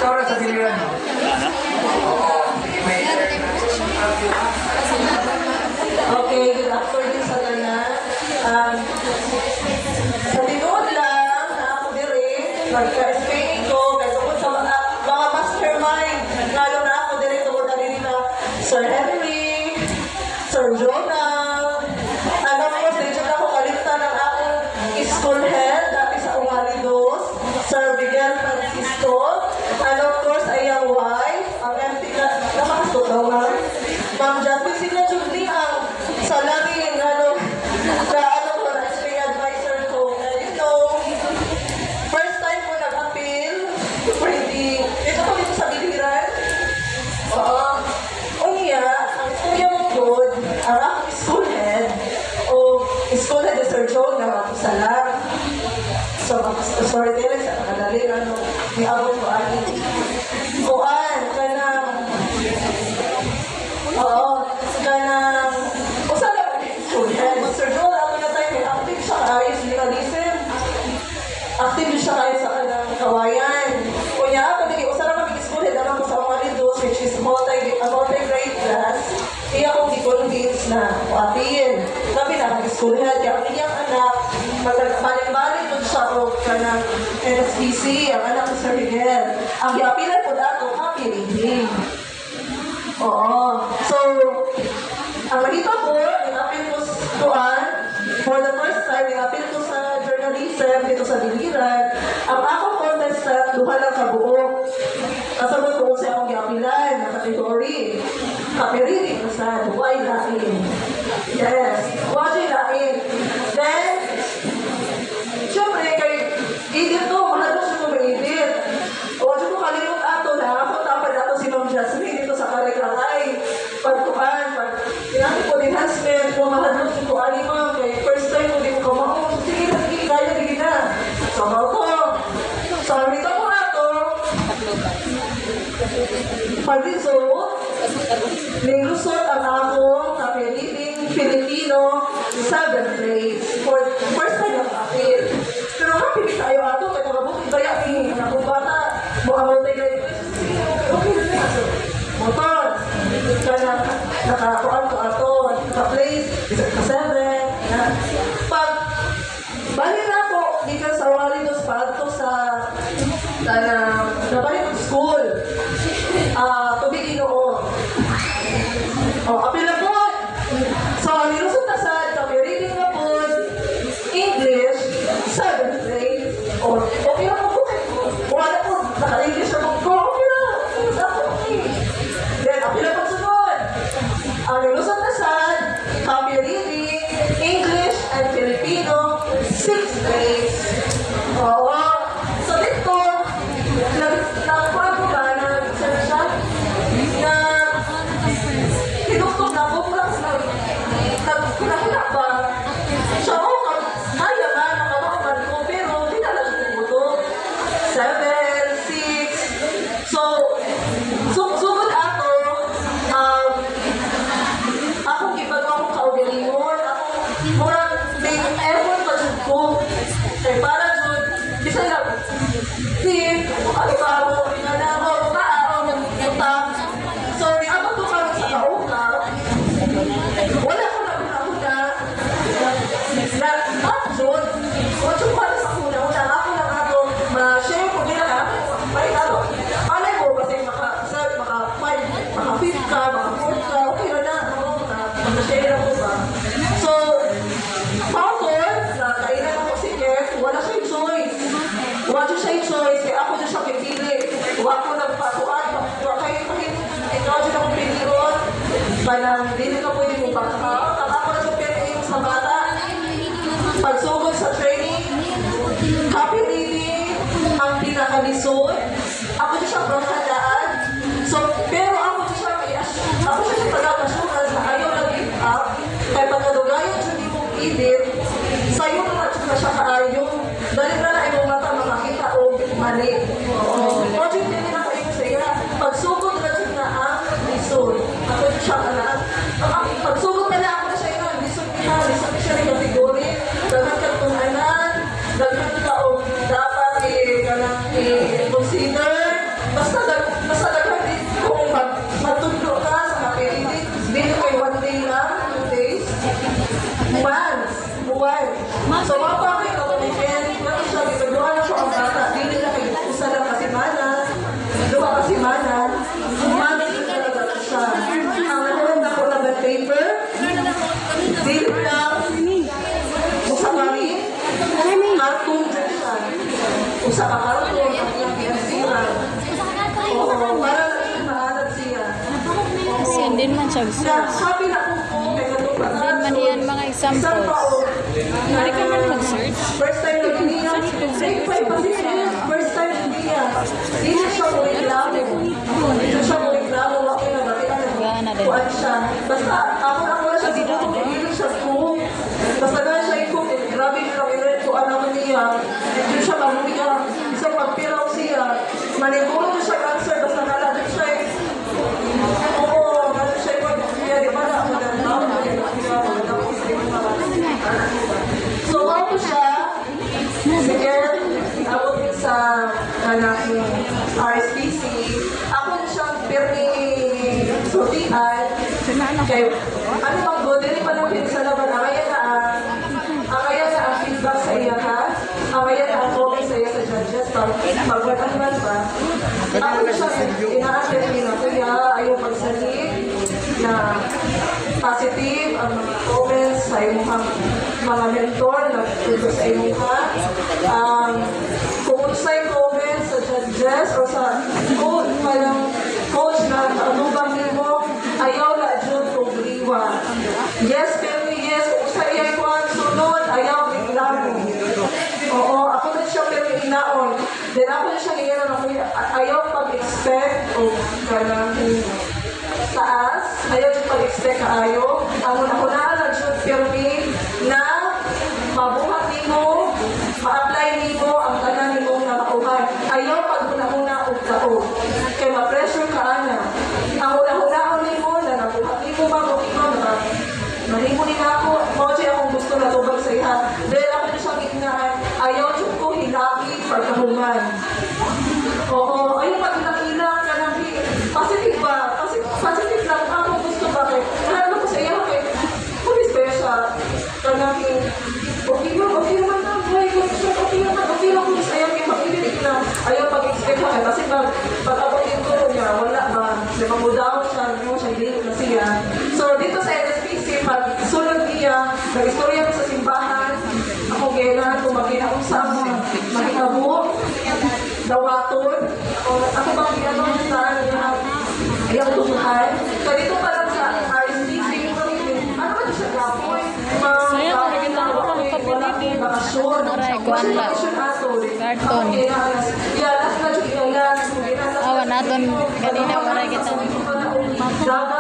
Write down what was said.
oras sa biliran. Okay, good afternoon sa tanan. Sa tinuod lang na ako diri, nagka-explain ko, kaya tungkol sa mga mastermind, lalo na ako diri tungkol na rin na Sir Henry, Sir Jonah, and of course, dito na ako kalimtan ng akong school head, dati sa Umalidos, Sir Miguel Francisco, and of course, ay ang wife, ang empty na, nakakasudaw nga, Ma'am Jasmine, sila Julie, ang salamin, ano ko, na-SPA advisor ko, and you know, first time ko nag-appeal, ito ko dito sa biliran, ang kuya mo good, ang aking school head, school head is Sir Jonah, isa lang. So, storytelling sa kadali, may abot ko akin. Kuan, kanang, usa lang school head. Sir Jonah, ako na tayo, active siya kayo sa legalism. Active siya kayo sa kanang kawayan. Kunya, ako naging, usa lang kami school head, alam ko sa Umalidos, which is multi-grade class. Iya kong i-convince na appeal. Kami na mag-school head, kaya ang inyang anak, balik-balik po siya o kanang NSPC, ang anak ni Sir Miguel. Ang i-appealan po na ito, happy reading. Oo. So, ang nakita ko, i-appeal ko tuan, for the first time, i-appeal ko sa journalism dito sa Biliran. Ang akong contestant, duha lang kabuo. Kasabot ko sa akong i-appealan na category. Kapiriri ko sa duway lain. Yes, wajay lain. Then, syempre, kay edit to, mahalo siya ko mag-edit. Wajay ko kalimot ato na, ako tapad ato si Ma'am Jasmine dito sa Karikakay. Pagkuhan, tinanong ko din husband, kung mahalo siya ko alimang, kay first time ko din ko kamao. Sige na, sige, kaya din na. Sabaw ko. Sabi ko ato, pag-result, lusot ang akong kapiliting Filipino 7th grade for first time of appeal. Pero happy tayo ato, kaya nakabukin kaya akong bata, muamang tayo okay na niya. Motor, kaya nakakuan ko ato, ka-place, ka-7, pag bali na ako, dito sa Umalidos, pagto sa nabalik ko school, tubig Ginoo. Apil na po. So, nilusot na sa reading na po, English, 7th grade. Okay na po. Wala po, naka-English na po. Okay na. Then, apil na po sunod. Nilusot na sa copy reading, English and Filipino, 6th grade. So, dito, nagkuhan ko ba na hinuktok na po nagkunakita ba siya kaya ba nakamakan ko pero di na lang ito 7, 6 so sugod ako akong ibago akong kaugalingon akong murang big effort pa dyan ko kaya para dyan bisa lang ano ba ako pinanawa ba ako magutang so niabot ko kami sa kauka wala ko na una na June wala para sa una ako lang ako ma-share ko nila na may alay mo kasi maka-fit ka, maka-food ka okay na mag-share ako ba so Paul, kailan ako si Kev wala siyang choice kaya ako na siya pipili huwag ko nagpatuan kayo ikaw dyan ako piniron parang hindi ka pwede mo baka ako na siya pinirin sa bata pagsugod sa training copy reading ang pinakalisod ako na siya protadaan so pero ako siya taga-assurance na ayaw na give up kaya pagkadugayon siya di mong edit sa'yo na siya kaayo dahil na imong mata makakita o mali project din na kayo siya pagsugod na siya na ang lisod ako siya ka na pagsugod na ako na siya yung lisod siya rin yung figure dapat ka tumanan dapat ka o dapat i-consider basta ako, ang sira. Oo, para lang maalat siya. Kasi hindi man siya Na, search. sabi na ko, may ganun pa. Then man yan mga examples. Hindi ka man mag-search. First time na niya. First time na niya. Hindi siya mo reklamo. Hindi siya mo reklamo. Wako na ba? Gana din. Kuan siya. Basta ako na siya siguro. Hindi siya cook. Basta na siya i-cook. Grabe siya lang. Kuan naman niya. Hindi siya maluya. Isang magpiraw siya. Maniguro ko siya cancer. Basta nalala siya eh. Oo. Nalala siya eh. Di ba na ako so, ako siya, sige, abot din sa RSPC. Ako na siyang pirmi sultian. Kaya, ano bang good? Hindi pa lang pinasalaban. Ang kaya na ang feedback sa iya ka. Ang kaya na ang comment sa iya sa judges. Pag-watahan ba? Ako na siyang ina-attend nila. Kaya, ayaw pagsalit na positive ang mga comments sa iyong mga mentor na ito sa iyong kung unsay comments sa judges o sa coach na anubang nimo ayaw na dyan kung liwa. Yes, pero yes, kung unsay iyang kuhan sunod, ayaw reklamo. Oo, ako na siya pero inaon. Then ako na siya ngayon na ayaw pag-expect o ganang taas, ayaw yung pag-expect kaayo. Ang una-una lang siya pirmi na mabuhat nimo, ma-apply nimo ang tanan nimo na makuhan. Ayaw pag una-una og taon. Kaya ma-pressure ka ana. Ang una-una nimo na nabuhat nimo ba o ikaw na mahimo ni ako, mao siya akong gusto na tubag sa iha. Dahil ako na siyang ignahan, ayaw siya ko hilaki pagkahuman. Oo, ayaw pag hinakilak ka ng positive ba? Positive lang ako gusto ba kay ano ko sa iyo kay police ba siya kanang okay naman na boy ko siya okay lang ko sa iyo kay pag-ibig na ayaw pag-expect ka kasi pag-abutin ko niya wala ba napamudaw siya mo siya hindi na siya so dito sa NSPC pag sulod niya nag-istorya ko sa simbahan ako gena kung magkinausap makikabo dawaton o ako bang ginagawa sa ayaw tutuhan. So, dito pa lang sa RSPC, ano ba siya gapoy? Saya ko rin kita ako wala kapitid. bakasyon. Kuan lang. Karton. Yeah, last na siya. Awan naton kanina wala kita. Dagat